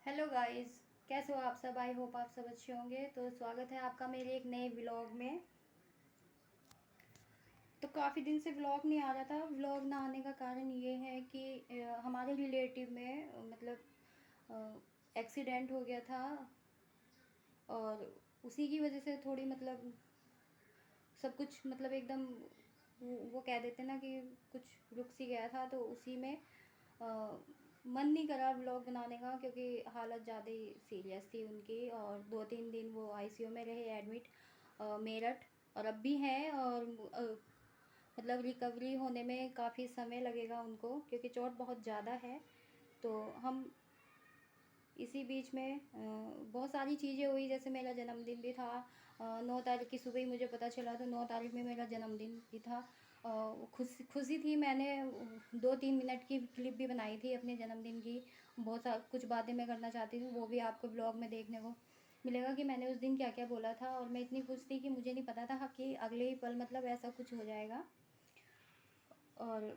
Hello guys. कैसे हो आप सब? आई होप आप सब अच्छे होंगे। तो स्वागत है आपका मेरे एक नए व्लॉग में। तो काफ़ी दिन से व्लॉग नहीं आ रहा था। व्लॉग ना आने का कारण ये है कि हमारे रिलेटिव में एक्सीडेंट हो गया था। और उसी की वजह से थोड़ी मतलब सब कुछ मतलब एकदम वो कह देते ना कि कुछ रुक सी गया था। तो उसी में अ, मन नहीं करा व्लॉग बनाने का, क्योंकि हालत ज़्यादा ही सीरियस थी उनकी। और 2-3 दिन वो आईसीयू में रहे एडमिट, मेरठ। और अब भी हैं। और मतलब रिकवरी होने में काफ़ी समय लगेगा उनको, क्योंकि चोट बहुत ज़्यादा है। तो हम इसी बीच में बहुत सारी चीज़ें हुई। जैसे मेरा जन्मदिन भी था। 9 तारीख की सुबह ही मुझे पता चला, तो 9 तारीख में मेरा जन्मदिन भी था। खुशी खुशी थी। मैंने 2-3 मिनट की क्लिप भी बनाई थी अपने जन्मदिन की। बहुत सा कुछ बातें मैं करना चाहती थी, वो भी आपको ब्लॉग में देखने को मिलेगा कि मैंने उस दिन क्या क्या बोला था। और मैं इतनी खुश थी कि मुझे नहीं पता था कि अगले ही पल मतलब ऐसा कुछ हो जाएगा। और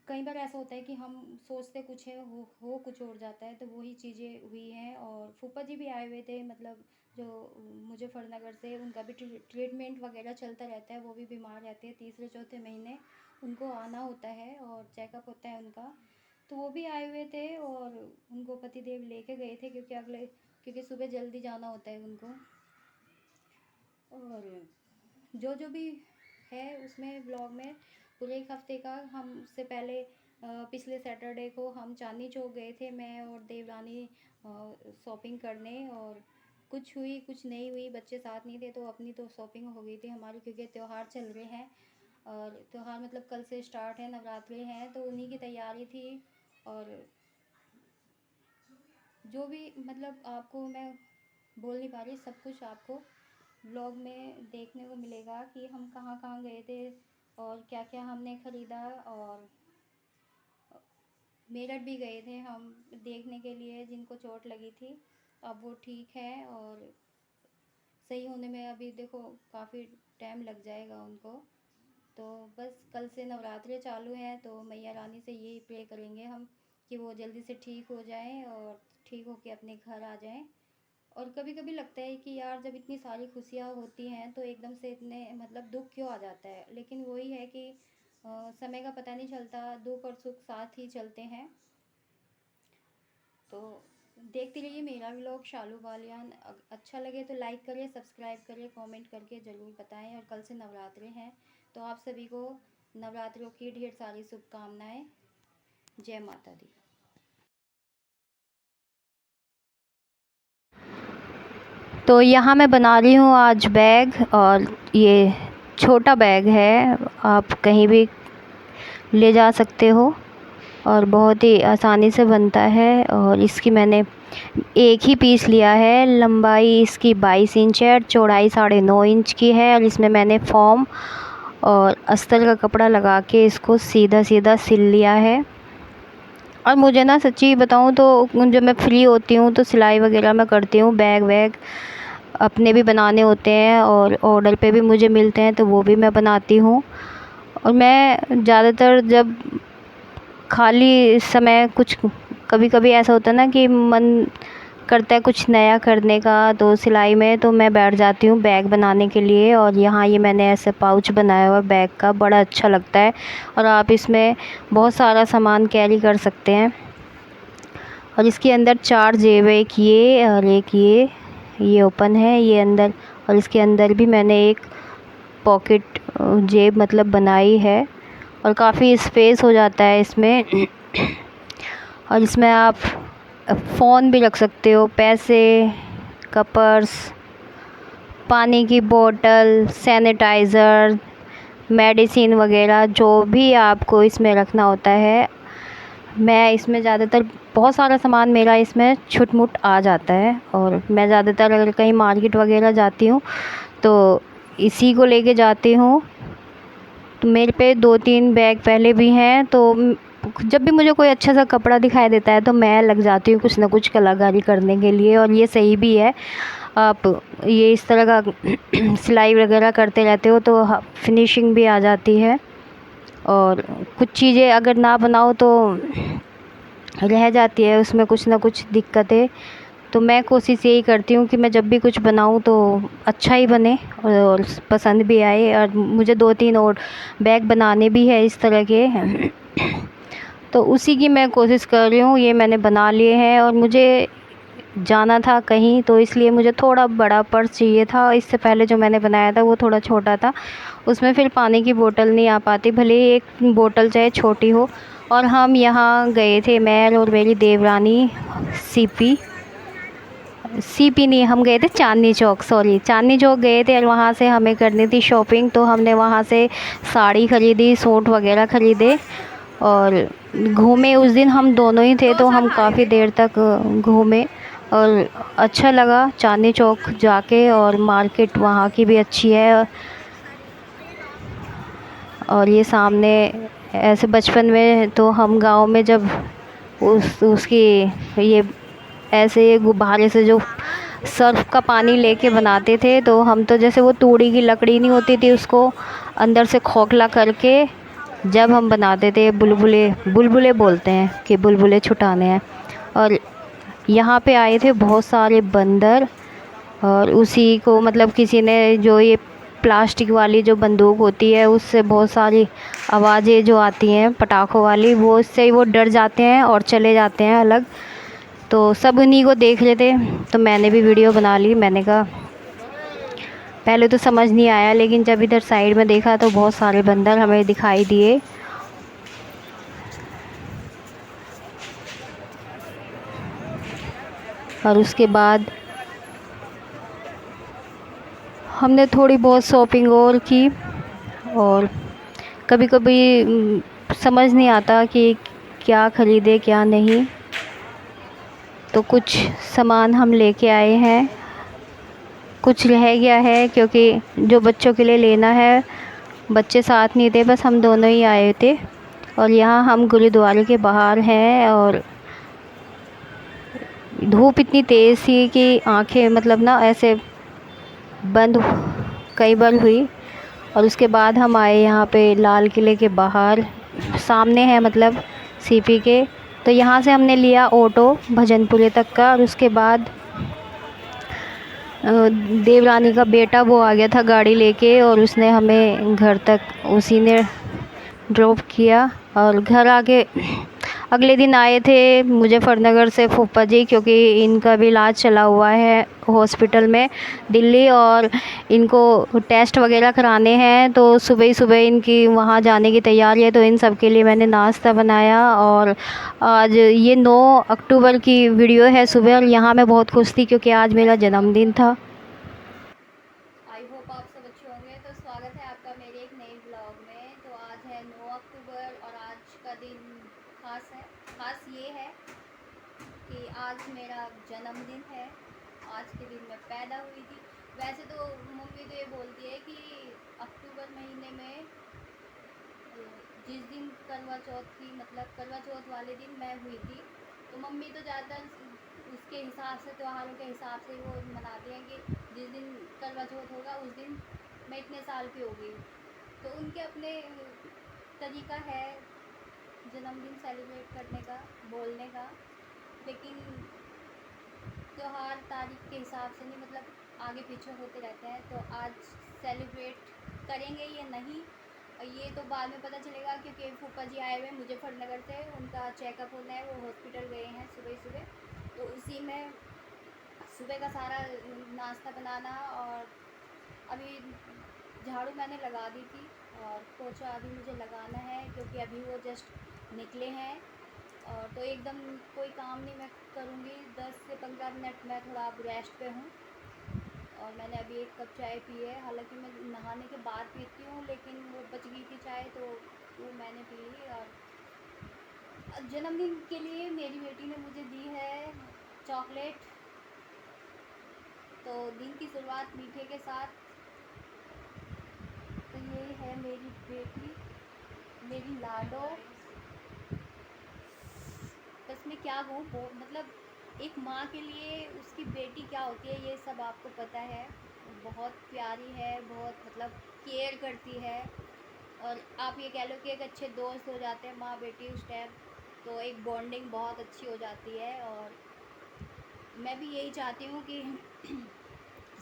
कई बार ऐसा होता है कि हम सोचते कुछ है, हो कुछ और जाता है। तो वही चीज़ें हुई हैं। और फूफा जी भी आए हुए थे, मतलब जो मुजफ्फरनगर से। उनका भी ट्रीटमेंट वगैरह चलता रहता है। वो भी बीमार रहते हैं, तीसरे चौथे महीने उनको आना होता है और चेकअप होता है उनका। तो वो भी आए हुए थे और उनको पतिदेव लेके गए थे, क्योंकि सुबह जल्दी जाना होता है उनको। और जो जो भी है उसमें ब्लॉग में पूरे एक हफ्ते का। हमसे पहले पिछले सैटरडे को हम चांदनी चौक गए थे, मैं और देवरानी, शॉपिंग करने। और कुछ हुई कुछ नहीं हुई, बच्चे साथ नहीं थे तो अपनी तो शॉपिंग हो गई थी हमारी, क्योंकि त्यौहार चल रहे हैं। और त्यौहार मतलब कल से स्टार्ट है, नवरात्रि हैं, तो उन्हीं की तैयारी थी। और जो भी मतलब आपको मैं बोल नहीं पा रही, सब कुछ आपको व्लॉग में देखने को मिलेगा कि हम कहाँ कहाँ गए थे और क्या क्या हमने ख़रीदा। और मेरठ भी गए थे हम देखने के लिए जिनको चोट लगी थी। अब वो ठीक है और सही होने में अभी देखो काफ़ी टाइम लग जाएगा उनको। तो बस कल से नवरात्रे चालू हैं, तो मैया रानी से यही प्रे करेंगे हम कि वो जल्दी से ठीक हो जाएं और ठीक होके अपने घर आ जाएं। और कभी कभी लगता है कि यार जब इतनी सारी खुशियाँ होती हैं तो एकदम से इतने मतलब दुख क्यों आ जाता है। लेकिन वही है कि समय का पता नहीं चलता, दुख और सुख साथ ही चलते हैं। तो देखते रहिए मेरा व्लॉग शालू बालियान। अच्छा लगे तो लाइक करिए, सब्सक्राइब करिए, कमेंट करके ज़रूर बताएं। और कल से नवरात्रे हैं, तो आप सभी को नवरात्रों की ढेर सारी शुभकामनाएं। जय माता दी। तो यहाँ मैं बना रही हूँ आज बैग। और ये छोटा बैग है, आप कहीं भी ले जा सकते हो और बहुत ही आसानी से बनता है। और इसकी मैंने एक ही पीस लिया है। लंबाई इसकी 22 इंच है, चौड़ाई 9.5 इंच की है। और इसमें मैंने फॉर्म और अस्तर का कपड़ा लगा के इसको सीधा सीधा सिल लिया है। और मुझे ना सच्ची बताऊँ तो जब मैं फ्री होती हूँ तो सिलाई वगैरह मैं करती हूँ। बैग वैग अपने भी बनाने होते हैं और ऑर्डर पे भी मुझे मिलते हैं, तो वो भी मैं बनाती हूँ। और मैं ज़्यादातर जब खाली समय कुछ कभी कभी ऐसा होता है ना कि मन करता है कुछ नया करने का, तो सिलाई में तो मैं बैठ जाती हूँ बैग बनाने के लिए। और यहाँ ये मैंने ऐसे पाउच बनाया हुआ बैग का, बड़ा अच्छा लगता है। और आप इसमें बहुत सारा सामान कैरी कर सकते हैं। और इसके अंदर 4 जेब है, एक ये और एक ये ओपन है ये अंदर। और इसके अंदर भी मैंने एक पॉकेट जेब मतलब बनाई है। और काफ़ी स्पेस हो जाता है इसमें। और इसमें आप फ़ोन भी रख सकते हो, पैसे का पर्स, पानी की बोतल, सैनिटाइज़र, मेडिसिन वगैरह जो भी आपको इसमें रखना होता है। मैं इसमें ज़्यादातर बहुत सारा सामान मेरा इसमें छुट-मुट आ जाता है। और मैं ज़्यादातर अगर कहीं मार्केट वगैरह जाती हूँ तो इसी को लेके जाती हूँ। तो मेरे पे 2-3 बैग पहले भी हैं। तो जब भी मुझे कोई अच्छा सा कपड़ा दिखाई देता है तो मैं लग जाती हूँ कुछ ना कुछ कलाकारी करने के लिए। और ये सही भी है, आप ये इस तरह का सिलाई वगैरह करते रहते हो तो फिनिशिंग भी आ जाती है। और कुछ चीज़ें अगर ना बनाओ तो रह जाती है उसमें कुछ ना कुछ दिक्कतें। तो मैं कोशिश यही करती हूँ कि मैं जब भी कुछ बनाऊँ तो अच्छा ही बने और पसंद भी आए। और मुझे 2-3 और बैग बनाने भी है इस तरह के तो उसी की मैं कोशिश कर रही हूँ। ये मैंने बना लिए हैं और मुझे जाना था कहीं, तो इसलिए मुझे थोड़ा बड़ा पर्स चाहिए था। इससे पहले जो मैंने बनाया था वो थोड़ा छोटा था, उसमें फिर पानी की बोतल नहीं आ पाती, भले ही एक बोतल चाहे छोटी हो। और हम यहाँ गए थे, मैं और मेरी देवरानी, सीपी सीपी नहीं, हम गए थे चांदनी चौक, सॉरी चांदनी चौक गए थे और वहाँ से हमें करनी थी शॉपिंग। तो हमने वहाँ से साड़ी ख़रीदी, सूट वगैरह ख़रीदे और घूमे। उस दिन हम दोनों ही थे तो हम काफ़ी देर तक घूमे और अच्छा लगा चांदनी चौक जाके। और मार्केट वहाँ की भी अच्छी है। और ये सामने ऐसे बचपन में तो हम गांव में जब उसकी ये ऐसे गुब्बारे से जो सर्फ का पानी लेके बनाते थे, तो हम तो जैसे वो तूड़ी की लकड़ी नहीं होती थी उसको अंदर से खोखला करके जब हम बनाते थे, बुलबुले बुलबुले बोलते हैं कि बुलबुले छुटाने हैं। और यहाँ पे आए थे बहुत सारे बंदर और उसी को मतलब किसी ने जो ये प्लास्टिक वाली जो बंदूक होती है उससे बहुत सारी आवाज़ें जो आती हैं पटाखों वाली, वो उससे वो डर जाते हैं और चले जाते हैं अलग। तो सब उन्हीं को देख रहे थे तो मैंने भी वीडियो बना ली। मैंने कहा पहले तो समझ नहीं आया, लेकिन जब इधर साइड में देखा तो बहुत सारे बंदर हमें दिखाई दिए। और उसके बाद हमने थोड़ी बहुत शॉपिंग और की। और कभी कभी समझ नहीं आता कि क्या ख़रीदे क्या नहीं, तो कुछ सामान हम लेके आए हैं, कुछ रह गया है क्योंकि जो बच्चों के लिए लेना है, बच्चे साथ नहीं थे, बस हम दोनों ही आए थे। और यहाँ हम गुरुद्वारे के बाहर हैं और धूप इतनी तेज़ थी कि आंखें मतलब ना ऐसे बंद कई बार हुई। और उसके बाद हम आए यहाँ पे लाल किले के बाहर, सामने है मतलब सीपी के। तो यहाँ से हमने लिया ऑटो भजनपुरे तक का। और उसके बाद देवरानी का बेटा वो आ गया था गाड़ी लेके और उसने हमें घर तक उसी ने ड्रॉप किया। और घर आके अगले दिन आए थे मुजफ्फरनगर से फूफा जी, क्योंकि इनका भी इलाज चला हुआ है हॉस्पिटल में दिल्ली और इनको टेस्ट वगैरह कराने हैं। तो सुबह ही सुबह इनकी वहाँ जाने की तैयारी है, तो इन सब के लिए मैंने नाश्ता बनाया। और आज ये 9 अक्टूबर की वीडियो है सुबह, और यहाँ मैं बहुत खुश थी क्योंकि आज मेरा जन्मदिन था। आई होप आप सब अच्छे होंगे। तो स्वागत है आपका मेरे एक नए ब्लॉग में। तो आज है 9 अक्टूबर और आज का दिन खास है। खास ये है कि आज मेरा जन्मदिन है। आज के दिन मैं पैदा हुई थी। वैसे तो मम्मी तो ये बोलती है कि अक्टूबर महीने में जिस दिन करवा चौथ की मतलब करवा चौथ वाले दिन मैं हुई थी, तो मम्मी तो ज़्यादातर उसके हिसाब से त्योहारों के हिसाब से वो मनाती हैं कि जिस दिन करवा चौथ होगा उस दिन मैं इतने साल की हो गई। तो उनके अपने तरीका है जन्मदिन सेलिब्रेट करने का, बोलने का। लेकिन त्यौहार तारीख के हिसाब से नहीं, मतलब आगे पीछे होते रहते हैं। तो आज सेलिब्रेट करेंगे या नहीं ये तो बाद में पता चलेगा, क्योंकि फूफा जी आए हुए मुजफ्फरनगर से, उनका चेकअप होना है, वो हॉस्पिटल गए हैं सुबह सुबह। तो उसी में सुबह का सारा नाश्ता बनाना और अभी झाड़ू मैंने लगा दी थी और पोछा अभी मुझे लगाना है क्योंकि अभी वो जस्ट निकले हैं। और तो एकदम कोई काम नहीं मैं करूँगी, 10 से 15 मिनट मैं थोड़ा अब रेस्ट पे हूँ। और मैंने अभी 1 कप चाय पी है, हालांकि मैं नहाने के बाद पीती हूँ, लेकिन वो बच गई थी चाय तो वो मैंने पी ली। और जन्मदिन के लिए मेरी बेटी ने मुझे दी है चॉकलेट। तो दिन की शुरुआत मीठे के साथ। तो ये है मेरी बेटी, मेरी लाडो। बस मैं क्या कहूँ, मतलब एक माँ के लिए उसकी बेटी क्या होती है ये सब आपको पता है। बहुत प्यारी है, बहुत मतलब केयर करती है। और आप ये कह लो कि एक अच्छे दोस्त हो जाते हैं माँ बेटी उस टाइम। तो एक बॉन्डिंग बहुत अच्छी हो जाती है। और मैं भी यही चाहती हूँ कि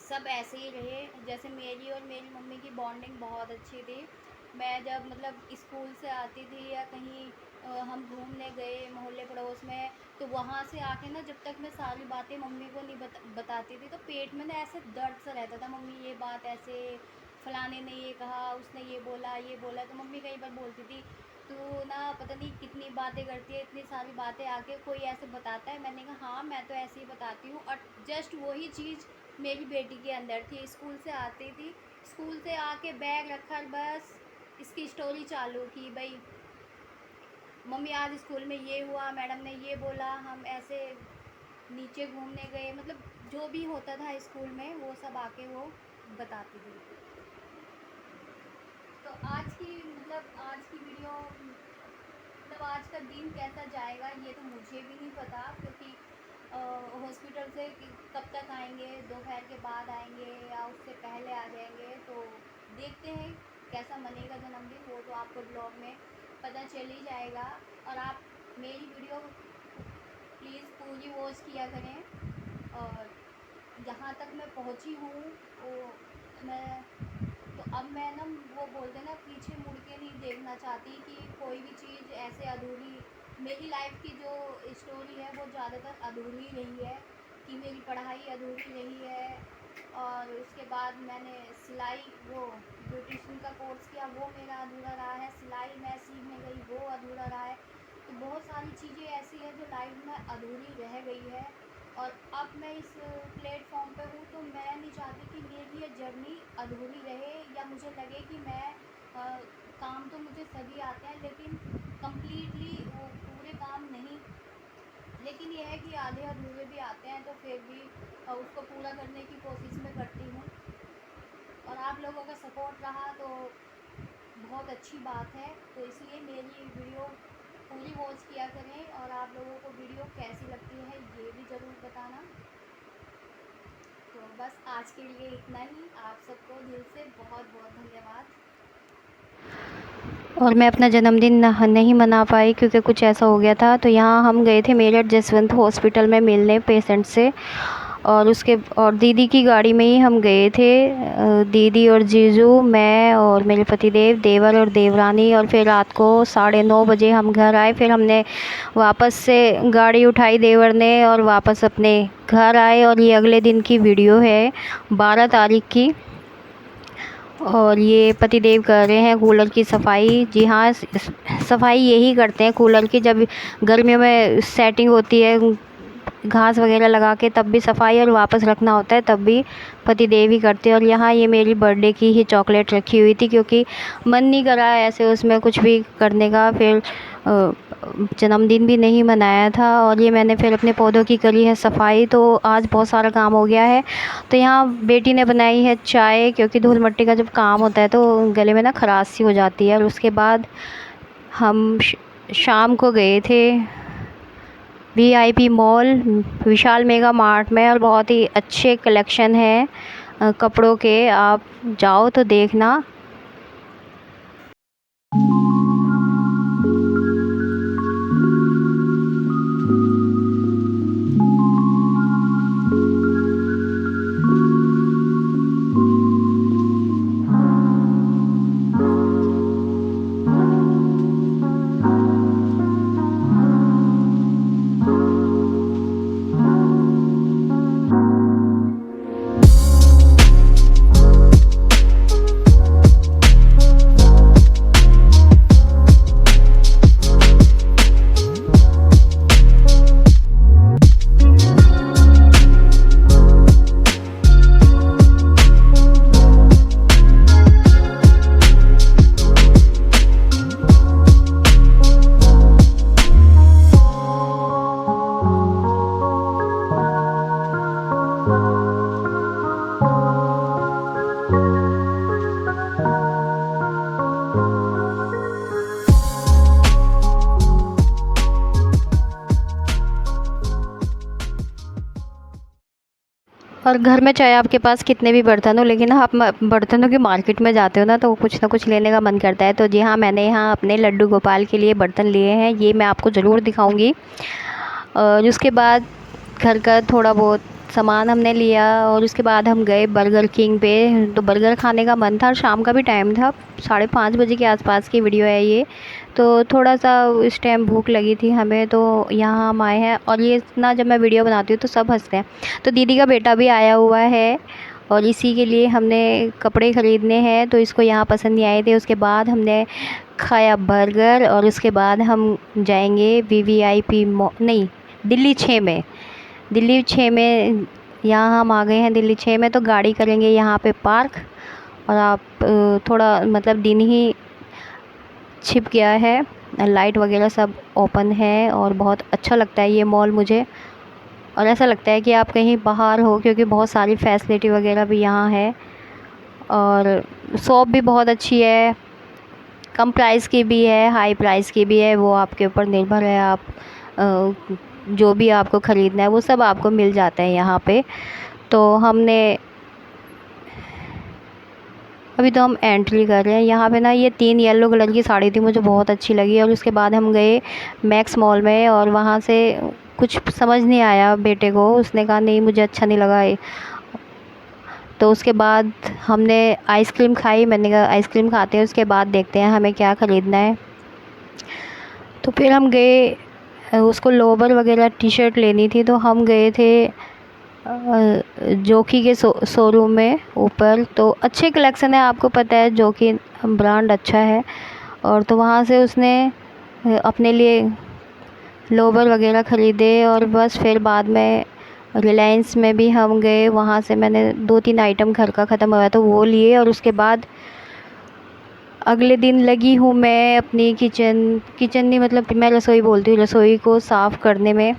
सब ऐसे ही रहे। जैसे मेरी और मेरी मम्मी की बॉन्डिंग बहुत अच्छी थी। मैं जब मतलब स्कूल से आती थी या कहीं हम घूमने गए मोहल्ले पड़ोस में, तो वहाँ से आके ना जब तक मैं सारी बातें मम्मी को नहीं बताती थी, तो पेट में ना ऐसे दर्द सा रहता था। मम्मी ये बात ऐसे, फलाने ने ये कहा, उसने ये बोला। तो मम्मी कई बार बोलती थी, तू ना पता नहीं कितनी बातें करती है, इतनी सारी बातें आके कोई ऐसे बताता है। मैंने कहा हाँ, मैं तो ऐसे ही बताती हूँ। और जस्ट वही चीज़ मेरी बेटी के अंदर थी। स्कूल से आती थी, स्कूल से आके बैग रखा, बस इसकी स्टोरी चालू की, भाई मम्मी आज स्कूल में ये हुआ, मैडम ने ये बोला, हम ऐसे नीचे घूमने गए। मतलब जो भी होता था स्कूल में वो सब आके वो बताती थी। तो आज की वीडियो मतलब आज का दिन कैसा जाएगा ये तो मुझे भी नहीं पता, क्योंकि हॉस्पिटल से कब तक आएंगे, दोपहर के बाद आएंगे या उससे पहले आ जाएंगे। तो देखते हैं कैसा मनेगा जन्मदिन, वो तो आपको ब्लॉग में पता चल ही जाएगा। और आप मेरी वीडियो प्लीज़ पूरी वॉच किया करें। और जहाँ तक मैं पहुँची हूँ वो मैं तो अब मैं ना वो बोलते ना पीछे मुड़ के नहीं देखना चाहती कि कोई भी चीज़ ऐसे अधूरी। मेरी लाइफ की जो स्टोरी है वो ज़्यादातर अधूरी रही है, कि मेरी पढ़ाई अधूरी रही है। और उसके बाद मैंने सिलाई वो ब्यूटिशियन का कोर्स किया, वो मेरा अधूरा रहा है। सिलाई मैं सीखने गई, वो अधूरा रहा है। तो बहुत सारी चीज़ें ऐसी हैं जो लाइफ में अधूरी रह गई है। और अब मैं इस प्लेटफॉर्म पे हूँ, तो मैं नहीं चाहती कि मेरी ये जर्नी अधूरी रहे, या मुझे लगे कि मैं काम तो मुझे सभी आते हैं लेकिन कम्प्लीटली वो पूरे काम नहीं। लेकिन यह है कि आधे अधूरे भी आते हैं, तो फिर भी उसको पूरा करने की कोशिश मैं करती हूँ। और आप लोगों का सपोर्ट रहा तो बहुत अच्छी बात है। तो इसलिए मेरी वीडियो पूरी वॉच किया करें। और आप लोगों को वीडियो कैसी लगती है ये भी ज़रूर बताना। तो बस आज के लिए इतना ही। आप सबको दिल से बहुत बहुत धन्यवाद। और मैं अपना जन्मदिन नहीं मना पाई क्योंकि कुछ ऐसा हो गया था। तो यहाँ हम गए थे मेरठ जसवंत हॉस्पिटल में मिलने पेशेंट से, और दीदी की गाड़ी में ही हम गए थे। दीदी और जीजू, मैं और मेरे पतिदेव, देवर और देवरानी। और फिर रात को 9:30 बजे हम घर आए। फिर हमने वापस से गाड़ी उठाई देवर ने और वापस अपने घर आए। और ये अगले दिन की वीडियो है, 12 तारीख की। और ये पतिदेव कर रहे हैं कूलर की सफाई। जी हाँ, सफाई यही करते हैं कूलर की, जब गर्मियों में सेटिंग होती है घास वगैरह लगा के तब भी सफाई, और वापस रखना होता है तब भी पतिदेव ही करते हैं। और यहाँ ये मेरी बर्थडे की ही चॉकलेट रखी हुई थी, क्योंकि मन नहीं करा ऐसे उसमें कुछ भी करने का। फिर जन्मदिन भी नहीं मनाया था। और ये मैंने फिर अपने पौधों की करी है सफाई। तो आज बहुत सारा काम हो गया है। तो यहाँ बेटी ने बनाई है चाय, क्योंकि धूल मिट्टी का जब काम होता है तो गले में ना खराश सी हो जाती है। और उसके बाद हम शाम को गए थे VIP मॉल विशाल मेगा मार्ट में, और बहुत ही अच्छे कलेक्शन है कपड़ों के। आप जाओ तो देखना। और घर में चाहे आपके पास कितने भी बर्तन हो, लेकिन आप बर्तनों की मार्केट में जाते हो ना, तो कुछ ना कुछ लेने का मन करता है। तो जी हाँ, मैंने यहाँ अपने लड्डू गोपाल के लिए बर्तन लिए हैं, ये मैं आपको ज़रूर दिखाऊंगी। और उसके बाद घर का थोड़ा बहुत सामान हमने लिया और उसके बाद हम गए बर्गर किंग पे। तो बर्गर खाने का मन था और शाम का भी टाइम था, 5:30 बजे के आसपास की वीडियो है ये। तो थोड़ा सा इस टाइम भूख लगी थी हमें, तो यहाँ हम आए हैं। और ये ना, जब मैं वीडियो बनाती हूँ तो सब हंसते हैं। तो दीदी का बेटा भी आया हुआ है और इसी के लिए हमने कपड़े ख़रीदने हैं, तो इसको यहाँ पसंद नहीं आए थे। उसके बाद हमने खाया बर्गर और उसके बाद हम जाएंगे VVIP नहीं, दिल्ली 6 में यहाँ हम आ गए हैं दिल्ली 6 में। तो गाड़ी करेंगे यहाँ पे पार्क। और आप थोड़ा मतलब दिन ही छिप गया है, लाइट वगैरह सब ओपन है और बहुत अच्छा लगता है ये मॉल मुझे। और ऐसा लगता है कि आप कहीं बाहर हो, क्योंकि बहुत सारी फैसिलिटी वगैरह भी यहाँ है। और शॉप भी बहुत अच्छी है, कम प्राइस की भी है, हाई प्राइस की भी है, वो आपके ऊपर निर्भर है। आप जो भी आपको ख़रीदना है वो सब आपको मिल जाता है यहाँ पे। तो हमने अभी तो हम एंट्री कर रहे हैं यहाँ पे ना। ये 3 येलो कलर की साड़ी थी, मुझे बहुत अच्छी लगी। और उसके बाद हम गए मैक्स मॉल में और वहाँ से कुछ समझ नहीं आया बेटे को, उसने कहा नहीं मुझे अच्छा नहीं लगा ये। तो उसके बाद हमने आइसक्रीम खाई, मैंने कहा आइसक्रीम खाते हैं उसके बाद देखते हैं हमें क्या ख़रीदना है। तो फिर हम गए, उसको लोवर वगैरह टी-शर्ट लेनी थी, तो हम गए थे जोकी के शोरूम में ऊपर। तो अच्छे कलेक्शन है, आपको पता है जोकी ब्रांड अच्छा है। और तो वहाँ से उसने अपने लिए लोवर वगैरह ख़रीदे और बस फिर बाद में रिलायंस में भी हम गए, वहाँ से मैंने 2-3 आइटम घर का ख़त्म हुआ तो वो लिए। और उसके बाद अगले दिन लगी हूँ मैं अपनी किचन नहीं, मतलब मैं रसोई बोलती हूँ, रसोई को साफ़ करने में।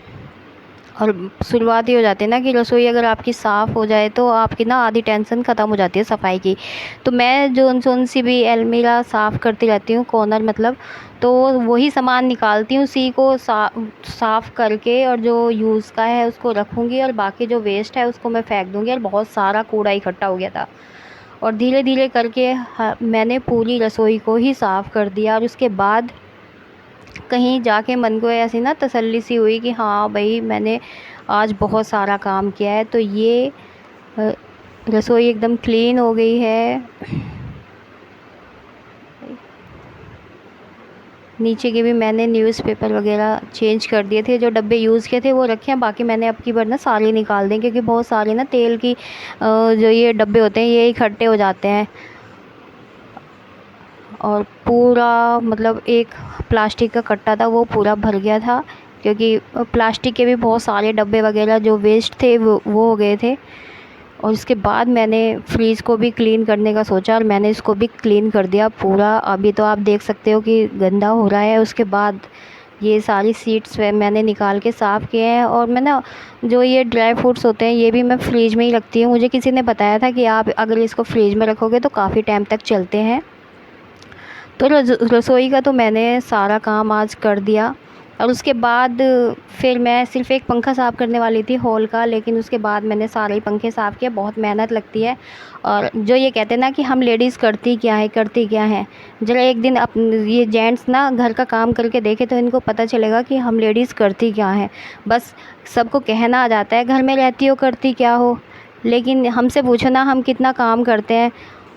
और शुरुआत ही हो जाती है ना कि रसोई अगर आपकी साफ़ हो जाए तो आपकी ना आधी टेंशन ख़त्म हो जाती है सफाई की। तो मैं जोन सी भी अलमीरा साफ़ करती रहती हूँ, कॉर्नर मतलब। तो वही सामान निकालती हूँ, उसी को साफ़ करके, और जो यूज़ का है उसको रखूँगी और बाकी जो वेस्ट है उसको मैं फेंक दूँगी। और बहुत सारा कूड़ा इकट्ठा हो गया था और धीरे धीरे करके मैंने पूरी रसोई को ही साफ़ कर दिया। और उसके बाद कहीं जाके मन को ऐसी ना तसल्ली सी हुई कि हाँ भाई मैंने आज बहुत सारा काम किया है। तो ये रसोई एकदम क्लीन हो गई है। नीचे के भी मैंने न्यूज़पेपर वगैरह चेंज कर दिए थे, जो डब्बे यूज़ किए थे वो रखे हैं, बाकी मैंने अब की बार ना सारे निकाल दें, क्योंकि बहुत सारे ना तेल की जो ये डब्बे होते हैं ये इकट्ठे हो जाते हैं। और पूरा मतलब एक प्लास्टिक का कट्टा था वो पूरा भर गया था, क्योंकि प्लास्टिक के भी बहुत सारे डब्बे वगैरह जो वेस्ट थे वो हो गए थे। और उसके बाद मैंने फ्रीज़ को भी क्लीन करने का सोचा और मैंने इसको भी क्लीन कर दिया पूरा। अभी तो आप देख सकते हो कि गंदा हो रहा है। उसके बाद ये सारी सीड्स मैंने निकाल के साफ़ किए हैं। और मैं ना जो ये ड्राई फ्रूट्स होते हैं ये भी मैं फ्रीज में ही रखती हूँ। मुझे किसी ने बताया था कि आप अगर इसको फ्रीज में रखोगे तो काफ़ी टाइम तक चलते हैं। तो रसोई का तो मैंने सारा काम आज कर दिया। और उसके बाद फिर मैं सिर्फ़ एक पंखा साफ़ करने वाली थी हॉल का, लेकिन उसके बाद मैंने सारे ही पंखे साफ़ किए। बहुत मेहनत लगती है। और जो ये कहते हैं ना कि हम लेडीज़ करती क्या हैं, ज़रा एक दिन ये जेंट्स ना घर का काम करके देखे तो इनको पता चलेगा कि हम लेडीज़ करती क्या हैं। बस सबको कहना आ जाता है घर में रहती हो करती क्या हो, लेकिन हमसे पूछो ना हम कितना काम करते हैं।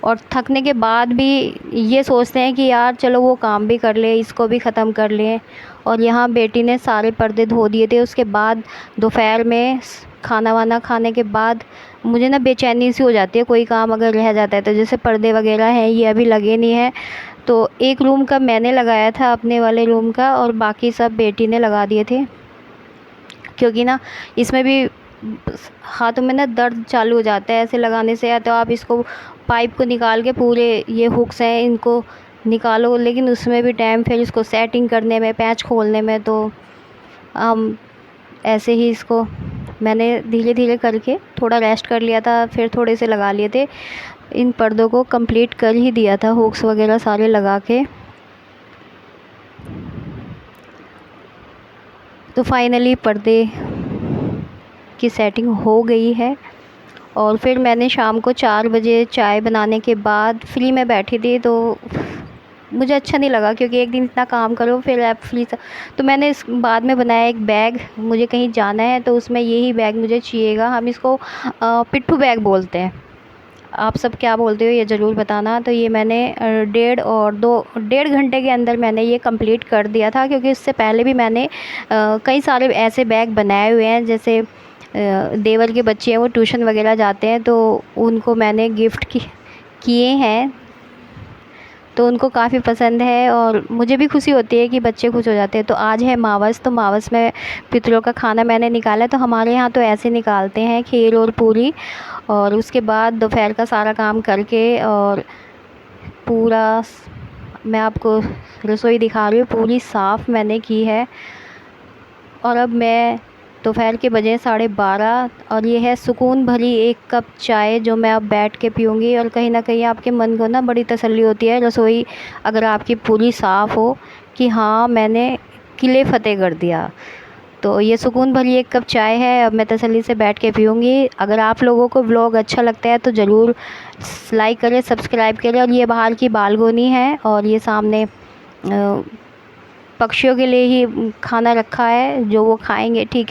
और थकने के बाद भी ये सोचते हैं कि यार चलो वो काम भी कर ले, इसको भी ख़त्म कर लें। और यहाँ बेटी ने सारे पर्दे धो दिए थे। उसके बाद दोपहर में खाना वाना खाने के बाद मुझे ना बेचैनी सी हो जाती है, कोई काम अगर रह जाता है तो। जैसे पर्दे वगैरह हैं ये अभी लगे नहीं हैं, तो एक रूम का मैंने लगाया था अपने वाले रूम का और बाकी सब बेटी ने लगा दिए थे। क्योंकि ना इसमें भी हाथों में ना दर्द चालू हो जाता है ऐसे लगाने से। या तो आप इसको पाइप को निकाल के पूरे ये हुक्स हैं इनको निकालो, लेकिन उसमें भी टाइम, फिर इसको सेटिंग करने में, पैच खोलने में। तो हम ऐसे ही इसको मैंने धीरे धीरे करके थोड़ा रेस्ट कर लिया था, फिर थोड़े से लगा लिए थे। इन पर्दों को कंप्लीट कर ही दिया था हुक्स वगैरह सारे लगा के। तो फाइनली पर्दे की सेटिंग हो गई है और फिर मैंने शाम को 4 बजे चाय बनाने के बाद फ्री में बैठी थी, तो मुझे अच्छा नहीं लगा क्योंकि एक दिन इतना काम करो फिर आप फ्री तो मैंने इस बाद में बनाया एक बैग। मुझे कहीं जाना है तो उसमें यही बैग मुझे चाहिएगा। हम इसको पिट्ठू बैग बोलते हैं। आप सब क्या बोलते हो ये ज़रूर बताना। तो ये मैंने 1.5 घंटे के अंदर मैंने ये कंप्लीट कर दिया था, क्योंकि इससे पहले भी मैंने कई सारे ऐसे बैग बनाए हुए हैं। जैसे देवर के बच्चे हैं, वो ट्यूशन वगैरह जाते हैं, तो उनको मैंने गिफ्ट किए हैं, तो उनको काफ़ी पसंद है और मुझे भी खुशी होती है कि बच्चे खुश हो जाते हैं। तो आज है मावस, तो मावस में पितरों का खाना मैंने निकाला है। तो हमारे यहाँ तो ऐसे निकालते हैं, खीर और पूरी, और उसके बाद दोपहर का सारा काम करके और पूरा मैं आपको रसोई दिखा रही हूँ, पूरी साफ़ मैंने की है। और अब मैं दोपहर के बजे 12:30 और ये है सुकून भरी एक कप चाय जो मैं अब बैठ के पीऊँगी। और कहीं ना कहीं आपके मन को ना बड़ी तसल्ली होती है रसोई अगर आपकी पूरी साफ़ हो कि हाँ मैंने किले फ़तेह कर दिया। तो ये सुकून भरी एक कप चाय है, अब मैं तसल्ली से बैठ के पीऊँगी। अगर आप लोगों को व्लॉग अच्छा लगता है तो ज़रूर लाइक करें, सब्सक्राइब करें। और ये बाहर की बालकोनी है और ये सामने पक्षियों के लिए ही खाना रखा है जो वो खाएंगे, ठीक है।